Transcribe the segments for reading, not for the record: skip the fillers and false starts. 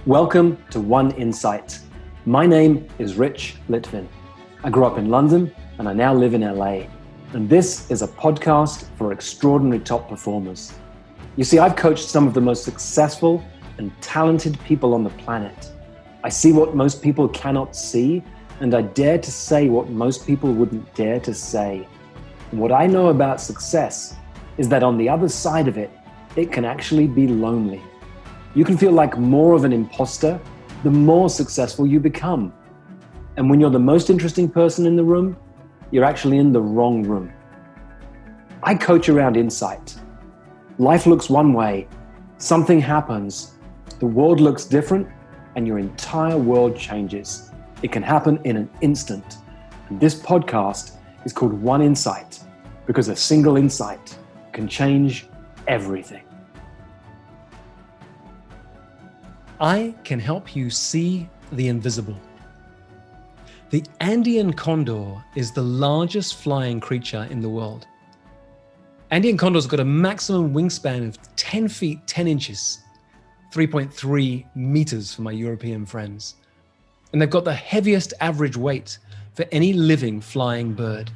Welcome to One Insight. My name is Rich Litvin. I grew up in London and I now live in LA. And this is a podcast for extraordinary top performers. You see, I've coached some of the most successful and talented people on the planet. I see what most people cannot see, and I dare to say what most people wouldn't dare to say. And what I know about success is that on the other side of it, it can actually be lonely. You can feel like more of an imposter the more successful you become. And when you're the most interesting person in the room, you're actually in the wrong room. I coach around insight. Life looks one way, something happens, the world looks different, and your entire world changes. It can happen in an instant. And this podcast is called One Insight because a single insight can change everything. I can help you see the invisible. The Andean condor is the largest flying creature in the world. Andean condors have got a maximum wingspan of 10 feet, 10 inches, 3.3 meters for my European friends. And they've got the heaviest average weight for any living flying bird.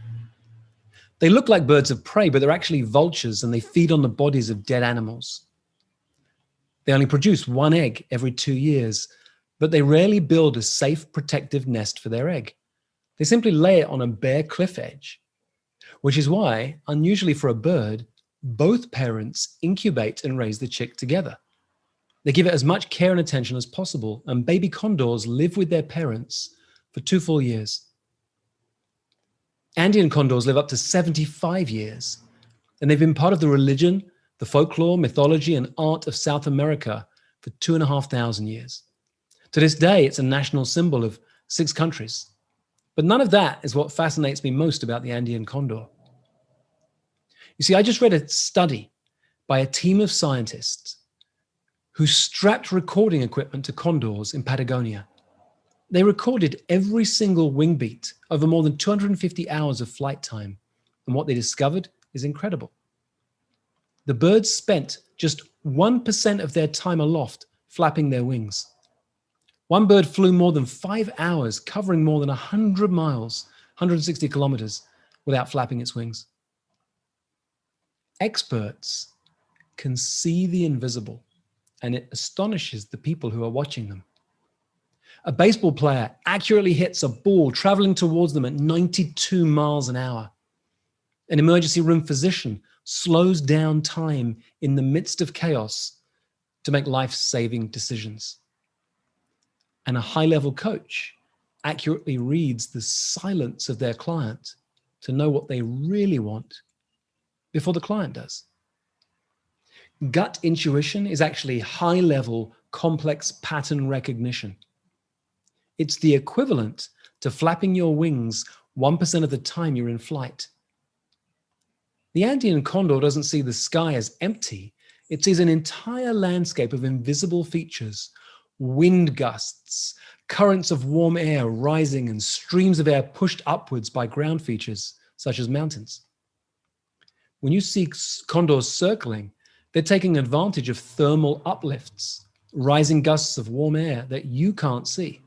They look like birds of prey, but they're actually vultures and they feed on the bodies of dead animals. They only produce one egg every 2 years, but they rarely build a safe, protective nest for their egg. They simply lay it on a bare cliff edge, which is why, unusually for a bird, both parents incubate and raise the chick together. They give it as much care and attention as possible, and baby condors live with their parents for 2 full years. Andean condors live up to 75 years, and they've been part of the religion, the folklore, mythology, and art of South America for 2,500 years. To this day, it's a national symbol of 6 countries. But none of that is what fascinates me most about the Andean condor. You see, I just read a study by a team of scientists who strapped recording equipment to condors in Patagonia. They recorded every single wing beat over more than 250 hours of flight time. And what they discovered is incredible. The birds spent just 1% of their time aloft flapping their wings. One bird flew more than 5 hours, covering more than 100 miles, 160 kilometers, without flapping its wings. Experts can see the invisible, and it astonishes the people who are watching them. A baseball player accurately hits a ball traveling towards them at 92 miles an hour. An emergency room physician slows down time in the midst of chaos to make life-saving decisions. And a high-level coach accurately reads the silence of their client to know what they really want before the client does. Gut intuition is actually high-level, complex pattern recognition. It's the equivalent to flapping your wings 1% of the time you're in flight. The Andean condor doesn't see the sky as empty. It sees an entire landscape of invisible features, wind gusts, currents of warm air rising, and streams of air pushed upwards by ground features, such as mountains. When you see condors circling, they're taking advantage of thermal uplifts, rising gusts of warm air that you can't see.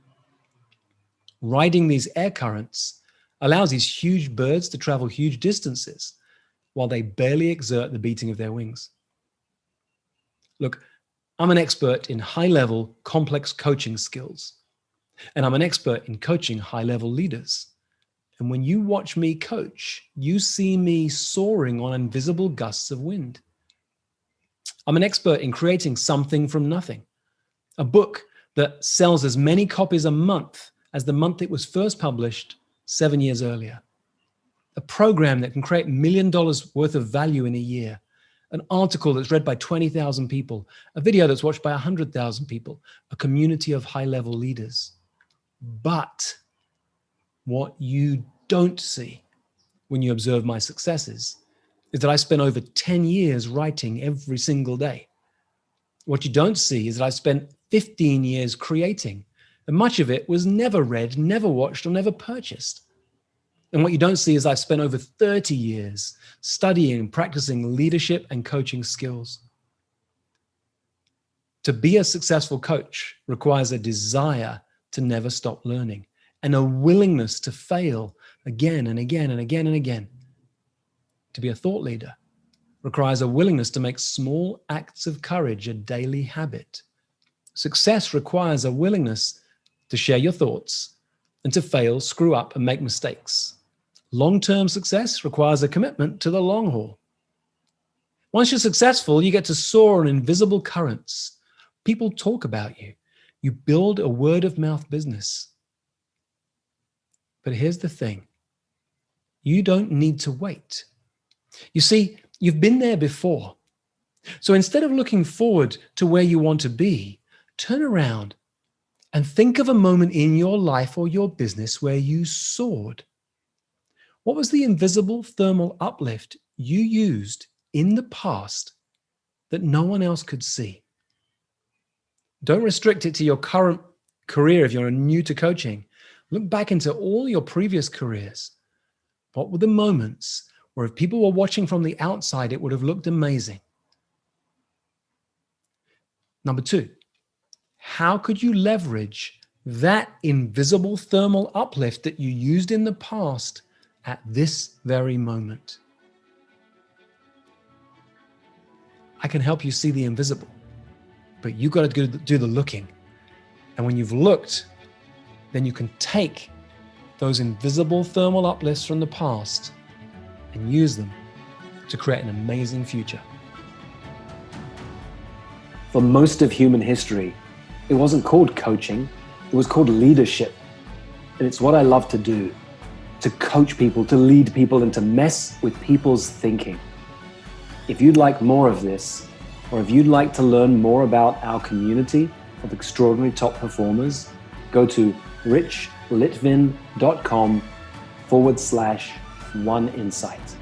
Riding these air currents allows these huge birds to travel huge distances while they barely exert the beating of their wings. Look, I'm an expert in high-level, complex coaching skills, and I'm an expert in coaching high-level leaders. And when you watch me coach, you see me soaring on invisible gusts of wind. I'm an expert in creating something from nothing, a book that sells as many copies a month as the month it was first published 7 years earlier. A program that can create $1 million worth of value in a year, an article that's read by 20,000 people, a video that's watched by 100,000 people, a community of high-level leaders. But what you don't see when you observe my successes is that I spent over 10 years writing every single day. What you don't see is that I spent 15 years creating, and much of it was never read, never watched, or never purchased. And what you don't see is I've spent over 30 years studying and practicing leadership and coaching skills. To be a successful coach requires a desire to never stop learning and a willingness to fail again and again and again and again. To be a thought leader requires a willingness to make small acts of courage a daily habit. Success requires a willingness to share your thoughts and to fail, screw up, and make mistakes. Long-term success requires a commitment to the long haul. Once you're successful, you get to soar on invisible currents. People talk about you. You build a word-of-mouth business. But here's the thing. You don't need to wait. You see, you've been there before. So instead of looking forward to where you want to be, turn around and think of a moment in your life or your business where you soared. What was the invisible thermal uplift you used in the past that no one else could see? Don't restrict it to your current career if you're new to coaching. Look back into all your previous careers. What were the moments where if people were watching from the outside, it would have looked amazing? Number 2, how could you leverage that invisible thermal uplift that you used in the past at this very moment? I can help you see the invisible, but you got to do the looking. And when you've looked, then you can take those invisible thermal uplifts from the past and use them to create an amazing future. For most of human history, it wasn't called coaching, it was called leadership. And it's what I love to do, to coach people, to lead people, and to mess with people's thinking. If you'd like more of this, or if you'd like to learn more about our community of extraordinary top performers, go to richlitvin.com/oneinsight.